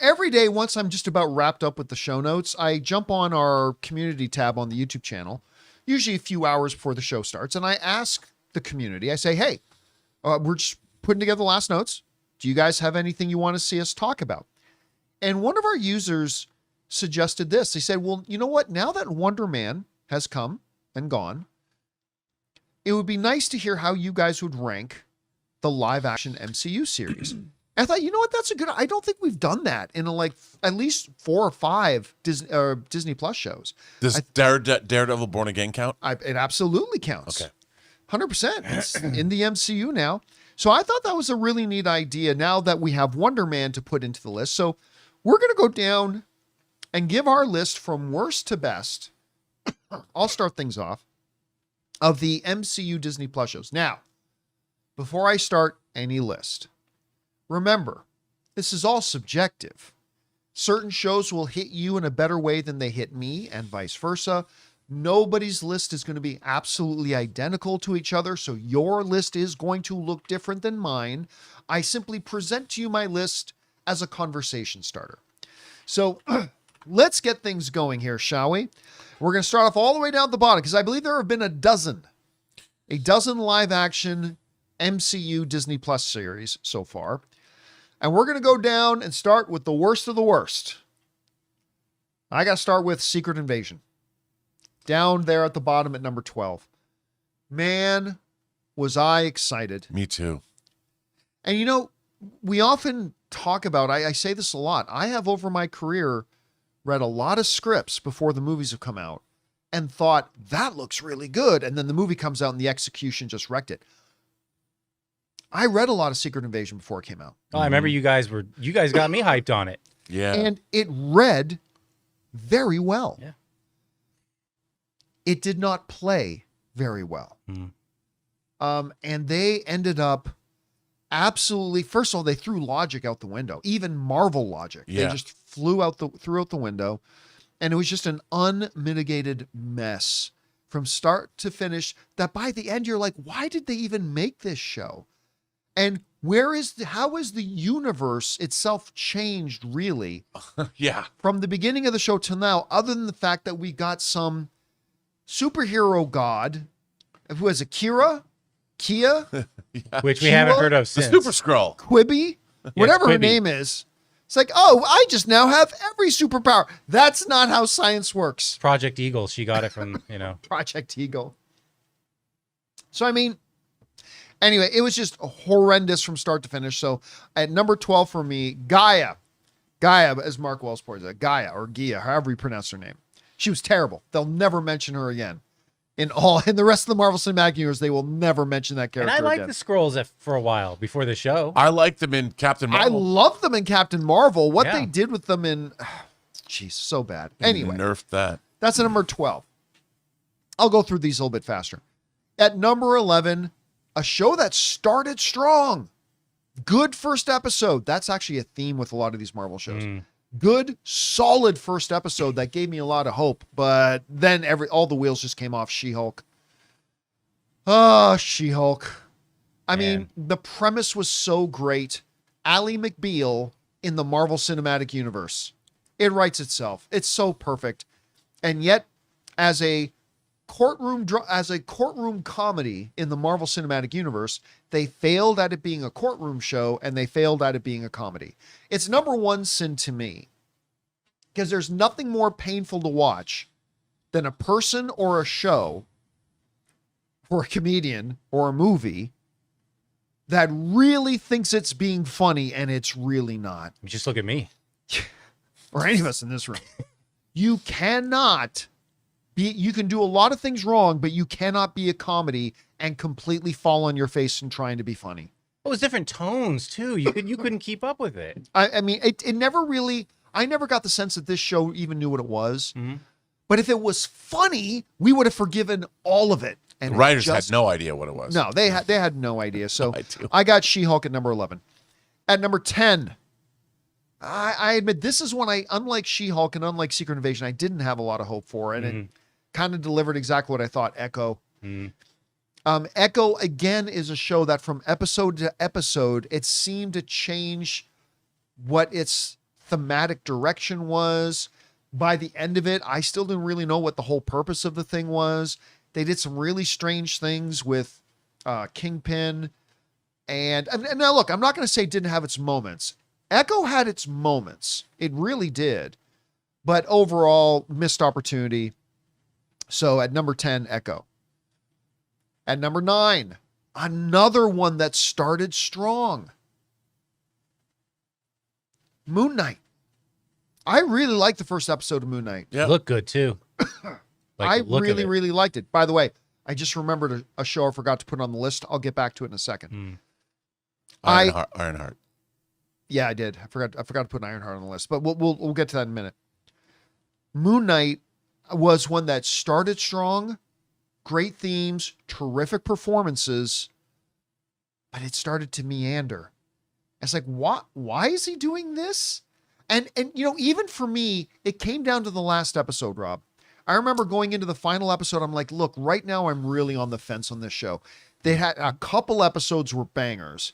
Every day, once I'm just about wrapped up with the show notes, I jump on our community tab on the YouTube channel, usually a few hours before the show starts, and I ask the community, I say, hey, we're just putting together the last notes. Do you guys have anything you want to see us talk about? And one of our users suggested this. They said, well, you know what? Now that Wonder Man has come and gone, it would be nice to hear how you guys would rank the live action MCU series. I thought, you know what? That's I don't think we've done that in at least 4 or 5 Disney Plus shows. Does Daredevil Born Again count? It absolutely counts. Okay. 100%. It's in the MCU now. So I thought that was a really neat idea now that we have Wonder Man to put into the list. So we're going to go down and give our list from worst to best. I'll start things off of the MCU Disney Plus shows. Now, before I start any list, remember, this is all subjective. Certain shows will hit you in a better way than they hit me, and vice versa. Nobody's list is going to be absolutely identical to each other, so your list is going to look different than mine. I simply present to you my list as a conversation starter. So let's get things going here, shall we? We're going to start off all the way down at the bottom, because I believe there have been a dozen live action MCU Disney Plus series so far. And we're going to go down and start with the worst of the worst. I got to start with Secret Invasion. Down there at the bottom at number 12. Man, was I excited. Me too. And we often talk about, I say this a lot, I have over my career read a lot of scripts before the movies have come out and thought, that looks really good. And then the movie comes out and the execution just wrecked it. I read a lot of Secret Invasion before it came out. Oh, I remember you guys got me hyped on it. Yeah. And it read very well. Yeah. It did not play very well. And they ended up absolutely, first of all, they threw logic out the window, even Marvel logic. Yeah. They just threw out the window. And it was just an unmitigated mess from start to finish that by the end, you're like, why did they even make this show? And how is the universe itself changed really? Yeah. From the beginning of the show till now, other than the fact that we got some superhero god who has a Kia, which we Sheila? haven't heard of The since. Super Skrull. Quibi, whatever her Quibi. name is. It's like, oh, I just now have every superpower. That's not how science works. Project Eagle. She got it from, Project Eagle. So, I mean, anyway, it was just horrendous from start to finish. So at number 12 for me, Gaia, as Mark Wells points out, Gaia or Gia, however you pronounce her name. She was terrible. They'll never mention her again. In the rest of the Marvel Cinematic Universe, they will never mention that character And I liked again. the Skrulls for a while before the show. I liked them in Captain I Marvel. love them in Captain Marvel. What Yeah. they did with them in... Jeez, so bad. Anyway, Nerfed that. that's at number 12. I'll go through these a little bit faster. At number 11, a show that started strong. Good first episode. That's actually a theme with a lot of these Marvel shows. Good, solid first episode that gave me a lot of hope. But then all the wheels just came off. She-Hulk. Oh, She-Hulk. I mean, the premise was so great. Ally McBeal in the Marvel Cinematic Universe. It writes itself. It's so perfect. And yet, as a courtroom comedy in the Marvel Cinematic Universe, they failed at it being a courtroom show and they failed at it being a comedy. It's number one sin to me because there's nothing more painful to watch than a person or a show or a comedian or a movie that really thinks it's being funny and it's really not. Just look at me. Or any of us in this room. You cannot you can do a lot of things wrong, but you cannot be a comedy and completely fall on your face and trying to be funny. It was different tones too. You couldn't keep up with it. I mean, it never really, I never got the sense that this show even knew what it was. But if it was funny, we would have forgiven all of it. And The writers had no idea what it was. No, they had no idea. So I do. I got She-Hulk at number 11. At number 10, I admit this is one unlike She-Hulk and unlike Secret Invasion, I didn't have a lot of hope for. And it kind of delivered exactly what I thought. Echo. Echo, again, is a show that from episode to episode, it seemed to change what its thematic direction was. By the end of it, I still didn't really know what the whole purpose of the thing was. They did some really strange things with Kingpin. And now look, I'm not going to say it didn't have its moments. Echo had its moments. It really did. But overall, missed opportunity. So at number 10, Echo. At number 9, another one that started strong. Moon Knight. I really liked the first episode of Moon Knight. Yeah. Look good too. I the look of really, it. really liked it. By the way, I just remembered a show I forgot to put on the list. I'll get back to it in a second. Ironheart. Yeah, I did. I forgot to put Ironheart on the list, but we'll get to that in a minute. Moon Knight was one that started strong, great themes, terrific performances, but it started to meander. It's like, why is he doing this? And even for me, it came down to the last episode, Rob. I remember going into the final episode, I'm like, look, right now I'm really on the fence on this show. They had a couple episodes were bangers.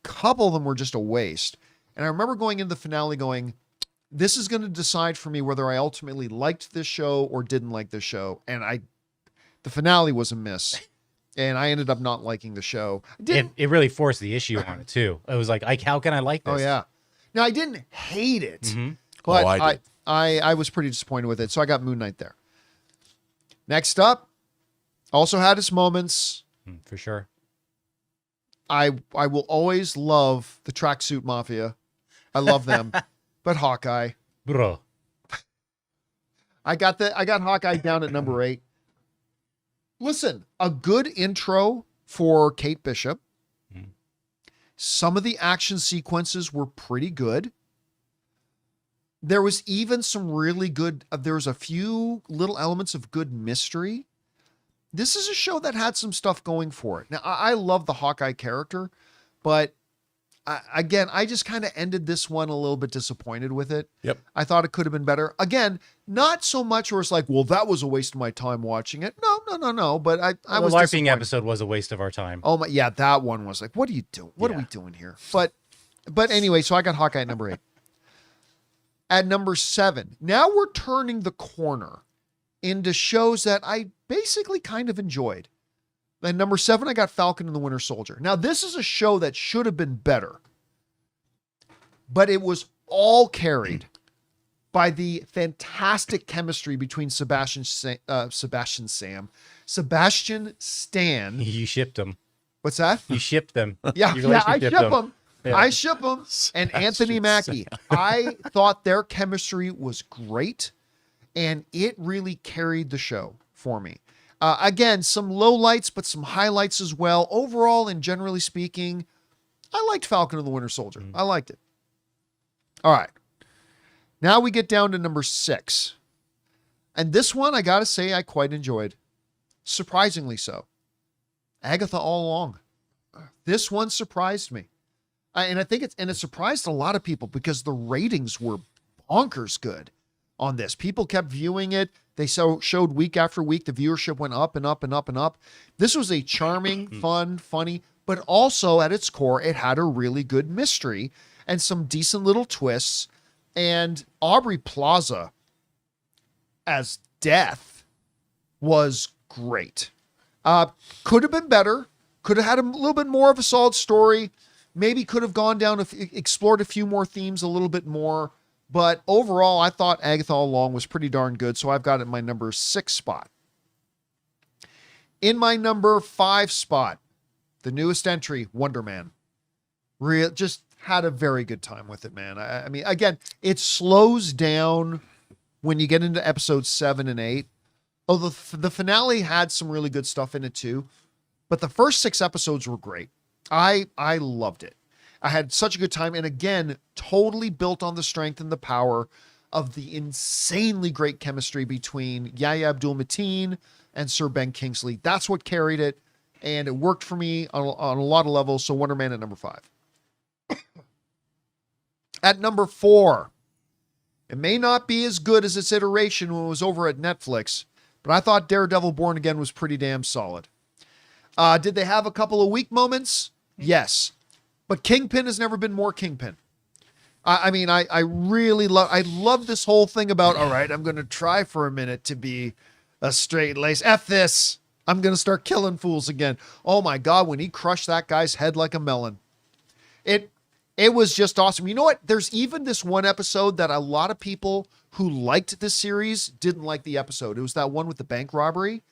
Couple of them were just a waste. And I remember going into the finale going, this is going to decide for me whether I ultimately liked this show or didn't like this show. And the finale was a miss. And I ended up not liking the show. It really forced the issue on it too. It was like, how can I like this? Oh yeah. Now I didn't hate it, Mhm. but I did. I was pretty disappointed with it. So I got Moon Knight there. Next up, also had its moments. For sure. I will always love the Tracksuit Mafia. I love them. But Hawkeye. Bro. I got Hawkeye down at number 8. Listen, a good intro for Kate Bishop. Some of the action sequences were pretty good. There was even some really good, there was a few little elements of good mystery. This is a show that had some stuff going for it. Now, I love the Hawkeye character, but again, I just kind of ended this one a little bit disappointed with it. Yep. I thought it could have been better. Again, not so much where it's like, well, that was a waste of my time watching it. No. But I was the LARPing disappointed. episode was a waste of our time. Oh my, yeah, that one was like, what are you doing? What are we doing here? But anyway, so I got Hawkeye at number 8. At number 7, now we're turning the corner into shows that I basically kind of enjoyed. At number 7, I got Falcon and the Winter Soldier. Now, this is a show that should have been better, but it was all carried by the fantastic chemistry between Sebastian Stan. You shipped them. What's that? You shipped them. Yeah, You I relationship ship them. Yeah. I ship them. And Anthony Mackie. I thought their chemistry was great, and it really carried the show for me. Again, some lowlights, but some highlights as well. Overall, and generally speaking, I liked Falcon and the Winter Soldier. I liked it. All right. Now we get down to number 6. And this one, I got to say, I quite enjoyed. Surprisingly so. Agatha All Along. This one surprised me. And I think it surprised a lot of people because the ratings were bonkers good on this. People kept viewing it. They showed week after week. The viewership went up and up and up and up. This was a charming, fun, funny, but also at its core, it had a really good mystery and some decent little twists. And Aubrey Plaza as Death was great. Could have been better. Could have had a little bit more of a solid story. Maybe could have gone down, explored a few more themes a little bit more. But overall, I thought Agatha All Along was pretty darn good. So I've got it in my number 6 spot. In my number 5 spot, the newest entry, Wonder Man. Just had a very good time with it, man. I mean, again, it slows down when you get into episodes 7 and 8. Oh, the finale had some really good stuff in it too. But the first 6 episodes were great. I loved it. I had such a good time. And again, totally built on the strength and the power of the insanely great chemistry between Yahya Abdul-Mateen and Sir Ben Kingsley. That's what carried it. And it worked for me on a lot of levels. So Wonder Man at number 5. At number 4, it may not be as good as its iteration when it was over at Netflix, but I thought Daredevil Born Again was pretty damn solid. Did they have a couple of weak moments? Yes. But Kingpin has never been more Kingpin. I really love this whole thing about, all right, I'm going to try for a minute to be a straight lace. F this. I'm going to start killing fools again. Oh my God, when he crushed that guy's head like a melon. It was just awesome. You know what? There's even this one episode that a lot of people who liked this series didn't like the episode. It was that one with the bank robbery.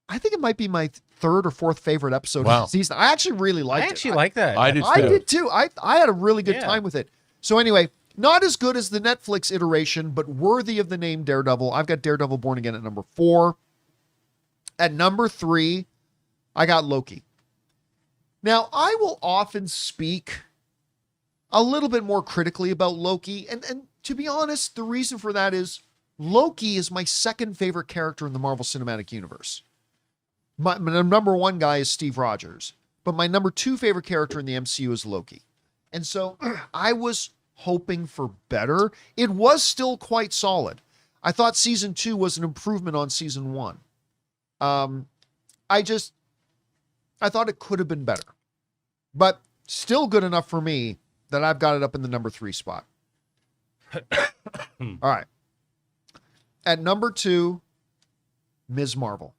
I think it might be my third or fourth favorite episode of the season. I actually really liked it. I actually like that. I did too. I did too. I had a really good time with it. So anyway, not as good as the Netflix iteration, but worthy of the name Daredevil. I've got Daredevil Born Again at number 4. At number 3, I got Loki. Now, I will often speak a little bit more critically about Loki. And to be honest, the reason for that is Loki is my second favorite character in the Marvel Cinematic Universe. My number 1 guy is Steve Rogers, but my number 2 favorite character in the MCU is Loki. And so I was hoping for better. It was still quite solid. I thought season 2 was an improvement on season 1. I thought it could have been better, but still good enough for me that I've got it up in the number 3 spot. All right. At number 2, Ms. Marvel.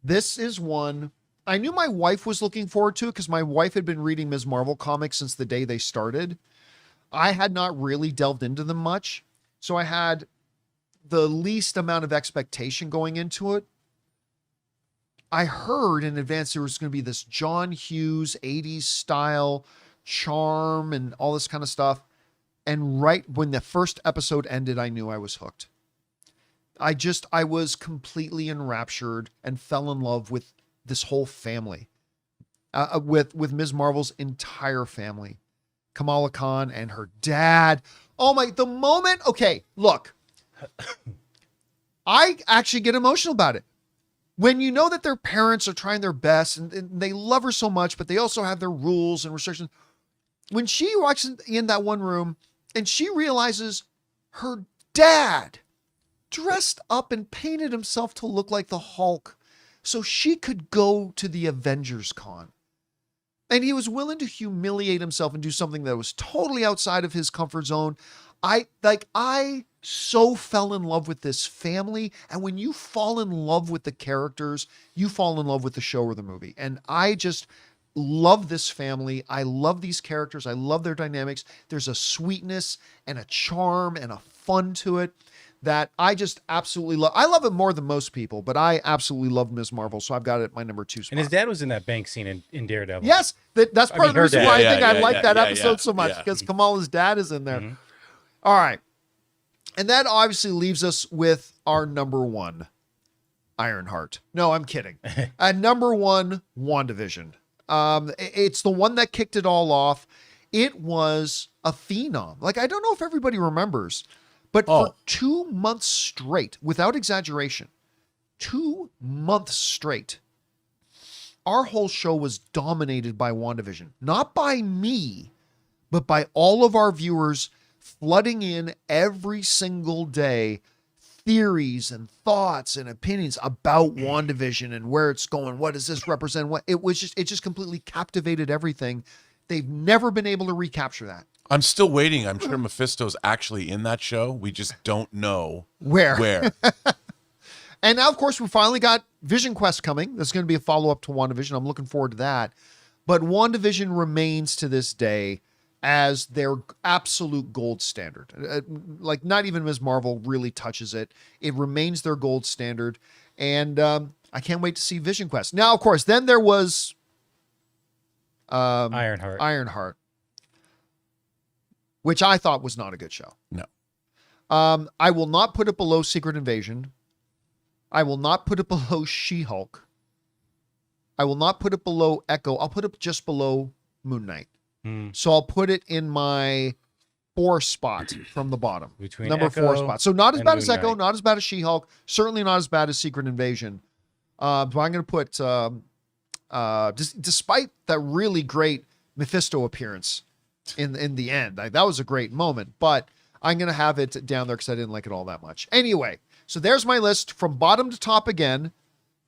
This is one I knew my wife was looking forward to, because my wife had been reading Ms. Marvel comics since the day they started. I had not really delved into them much, so I had the least amount of expectation going into it. I heard in advance there was going to be this John Hughes 80s style charm and all this kind of stuff. And right when the first episode ended, I knew I was hooked. I was completely enraptured and fell in love with this whole family, with Ms. Marvel's entire family, Kamala Khan and her dad. Oh my, the moment. Okay, look, I actually get emotional about it. When you know that their parents are trying their best and they love her so much, but they also have their rules and restrictions. When she walks in that one room and she realizes her dad dressed up and painted himself to look like the Hulk so she could go to the Avengers Con. And he was willing to humiliate himself and do something that was totally outside of his comfort zone. I so fell in love with this family. And when you fall in love with the characters, you fall in love with the show or the movie. And I just love this family. I love these characters. I love their dynamics. There's a sweetness and a charm and a fun to it that I just absolutely love. I love it more than most people, but I absolutely love Ms. Marvel. So I've got it at my number 2 spot. And his dad was in that bank scene in Daredevil. Yes. That's part of the reason why I think I like that episode yeah, so much, because Kamala's dad is in there. Mm-hmm. All right. And that obviously leaves us with our number 1, Ironheart. No, I'm kidding. At number 1, WandaVision. It's the one that kicked it all off. It was a phenom. Like, I don't know if everybody remembers, but for 2 months straight, without exaggeration, 2 months straight, our whole show was dominated by WandaVision. Not by me, but by all of our viewers flooding in every single day, theories and thoughts and opinions about WandaVision and where it's going. What does this represent? It just completely captivated everything. They've never been able to recapture that. I'm still waiting. I'm sure Mephisto's actually in that show. We just don't know where. And now, of course, we finally got Vision Quest coming. There's going to be a follow-up to WandaVision. I'm looking forward to that. But WandaVision remains to this day as their absolute gold standard. Like, not even Ms. Marvel really touches it. It remains their gold standard. And I can't wait to see Vision Quest. Now, of course, then there was Ironheart, which I thought was not a good show. No. I will not put it below Secret Invasion. I will not put it below She-Hulk. I will not put it below Echo. I'll put it just below Moon Knight. So I'll put it in my 4 spot from the bottom. Between number Echo 4 spot. So not as bad as Moon Echo, Knight. not as bad as She-Hulk, certainly not as bad as Secret Invasion. But I'm going to put, despite that really great Mephisto appearance in the end, that was a great moment, but I'm going to have it down there because I didn't like it all that much. Anyway, so there's my list from bottom to top again.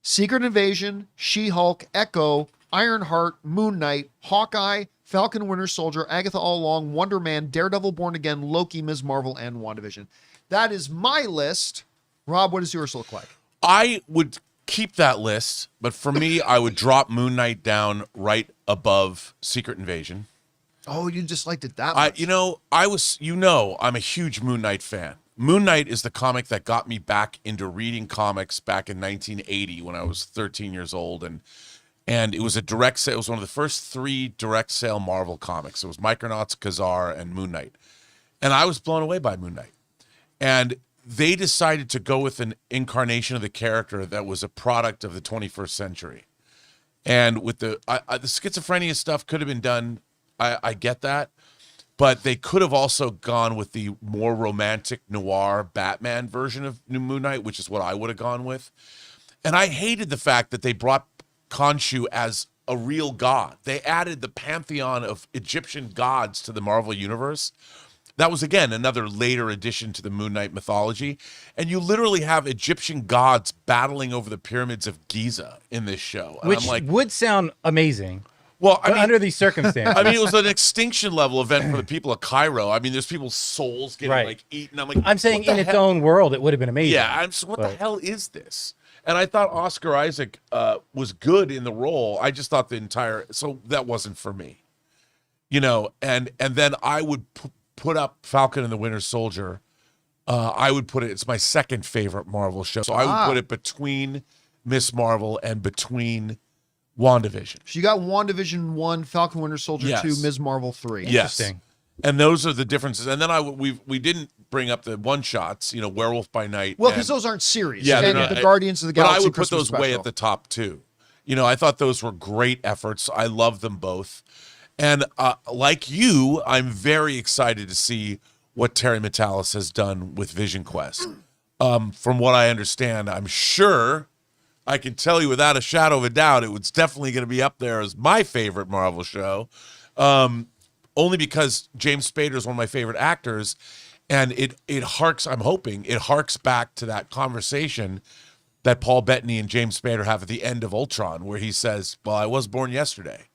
Secret Invasion, She-Hulk, Echo, Ironheart, Moon Knight, Hawkeye, Falcon, Winter Soldier, Agatha All Along, Wonder Man, Daredevil Born Again, Loki, Ms. Marvel, and WandaVision. That is my list. Rob, what does yours look like? I would keep that list, but for me, I would drop Moon Knight down right above Secret Invasion. Oh, you just liked it that much. I'm a huge Moon Knight fan. Moon Knight is the comic that got me back into reading comics back in 1980 when I was 13 years old, and it was a direct sale. It was one of the first 3 direct sale Marvel comics. It was Micronauts, Kazar, and Moon Knight, and I was blown away by Moon Knight. And they decided to go with an incarnation of the character that was a product of the 21st century. And with the schizophrenia stuff could have been done. I get that. But they could have also gone with the more romantic noir Batman version of Moon Knight, which is what I would have gone with. And I hated the fact that they brought Khonshu as a real god. They added the pantheon of Egyptian gods to the Marvel Universe. That was, again, another later addition to the Moon Knight mythology. And you literally have Egyptian gods battling over the pyramids of Giza in this show. And Which I'm like, would sound amazing. well, I But mean, under these circumstances. I mean, it was an extinction level event for the people of Cairo. I mean, there's people's souls getting Right. like eaten. I'm like, I'm saying what the in its hell? own world, it would have been amazing. Yeah, what the hell is this? And I thought Oscar Isaac was good in the role. I just thought so that wasn't for me, And then I would put up Falcon and the Winter Soldier. I would put it. It's my second favorite Marvel show, so I would put it between Miss Marvel and between WandaVision. So you got WandaVision 1, Falcon, Winter Soldier 2, Ms. Marvel 3. Yes. Interesting. And those are the differences. And then we didn't bring up the one shots, Werewolf by Night. Well, because those aren't series. Yeah, and they're not. the Guardians of the Galaxy. But I would Christmas put those way special. at the top too. I thought those were great efforts. I love them both. And like you, I'm very excited to see what Terry Matalas has done with Vision Quest. From what I understand, I'm sure I can tell you without a shadow of a doubt, it was definitely going to be up there as my favorite Marvel show. Only because James Spader is one of my favorite actors, and I'm hoping it harks back to that conversation that Paul Bettany and James Spader have at the end of Ultron, where he says, "Well, I was born yesterday."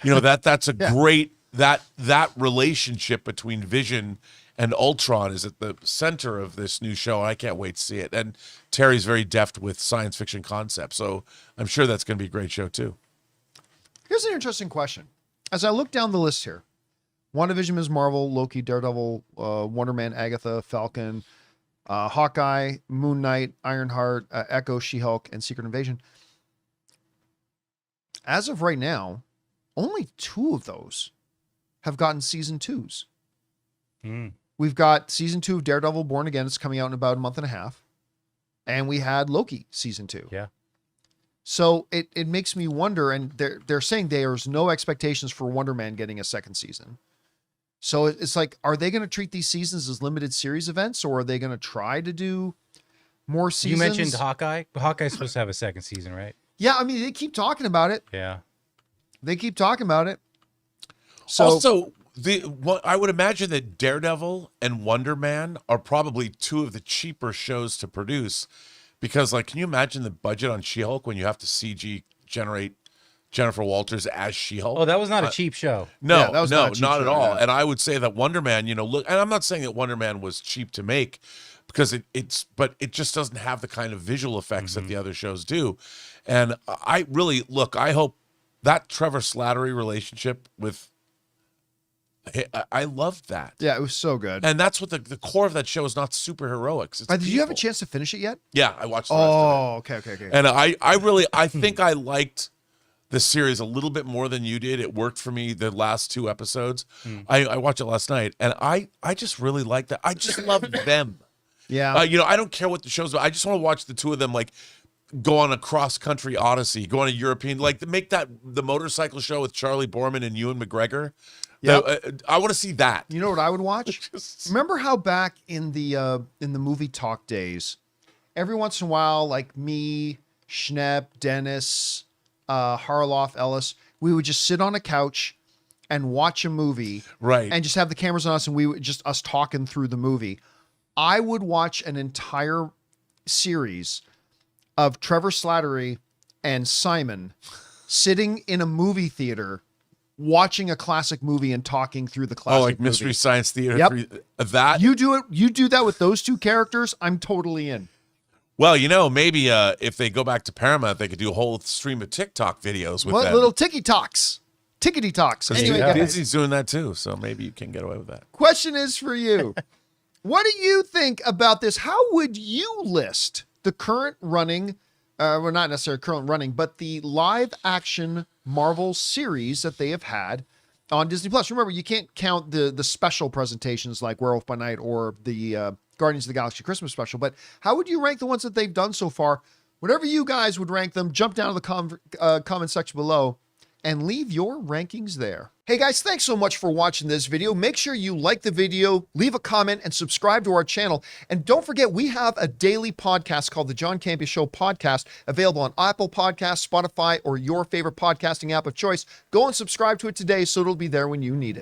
That's a great that relationship between Vision and Ultron is at the center of this new show, and I can't wait to see it. And Terry's very deft with science fiction concepts, so I'm sure that's going to be a great show too. Here's an interesting question. As I look down the list here, WandaVision, Ms. Marvel, Loki, Daredevil, Wonder Man, Agatha, Falcon, Hawkeye, Moon Knight, Ironheart, Echo, She-Hulk, and Secret Invasion. As of right now, only 2 of those have gotten season 2s. We've got season 2 of Daredevil Born Again. It's coming out in about a month and a half. And we had Loki season 2. Yeah. So it makes me wonder, and they're saying there's no expectations for Wonder Man getting a second season. So it's like, are they going to treat these seasons as limited series events, or are they going to try to do more seasons? You mentioned Hawkeye. Hawkeye's supposed to have a second season, right? Yeah, I mean, they keep talking about it. Yeah. They keep talking about it. So Also, I would imagine that Daredevil and Wonder Man are probably 2 of the cheaper shows to produce, because, can you imagine the budget on She-Hulk when you have to CG generate Jennifer Walters as She-Hulk? Oh, that was not a cheap show. No, Yeah, that was not a cheap not at show, all. yeah. And I would say that Wonder Man, look, and I'm not saying that Wonder Man was cheap to make, because but it just doesn't have the kind of visual effects that the other shows do. And I hope that Trevor Slattery relationship with, I loved that. yeah, it was so good. And that's what the core of that show is, not superheroics. It's Did you have a people. chance to finish it yet? Yeah, I watched the rest of it. Okay. And I think I liked the series a little bit more than you did. It worked for me the last 2 episodes. I watched it last night, and I just really liked that. I just love them. Yeah. I don't care what the show's about. I just want to watch the 2 of them go on a cross-country odyssey, go on a European, make that the motorcycle show with Charlie Borman and Ewan McGregor. Yep. I want to see that. You know what I would watch? Remember how back in the movie talk days, every once in a while, like me, Schnepp, Dennis, Harloff, Ellis, we would just sit on a couch and watch a movie, Right. and just have the cameras on us, and we would just us talking through the movie. I would watch an entire series of Trevor Slattery and Simon sitting in a movie theater watching a classic movie and talking through the Oh, classic like Mystery movie. Science Theater. Yep. 3, that. You do that with those two characters, I'm totally in. Well, maybe if they go back to Paramount, they could do a whole stream of TikTok videos with What them. little tickety talks. Anyway, Yeah. guys, Disney's doing that too, so maybe you can get away with that. question is for you. What do you think about this? How would you list the current running, well, not necessarily current running, but the live action Marvel series that they have had on Disney Plus? Remember, you can't count the special presentations like Werewolf by Night or the Guardians of the Galaxy Christmas special, but how would you rank the ones that they've done so far? Whatever you guys would rank them, jump down to the comment section below and leave your rankings there. Hey guys, thanks so much for watching this video. Make sure you like the video, leave a comment, and subscribe to our channel. And don't forget, we have a daily podcast called the John Campea Show podcast, available on Apple Podcasts, Spotify, or your favorite podcasting app of choice. Go and subscribe to it today so it'll be there when you need it.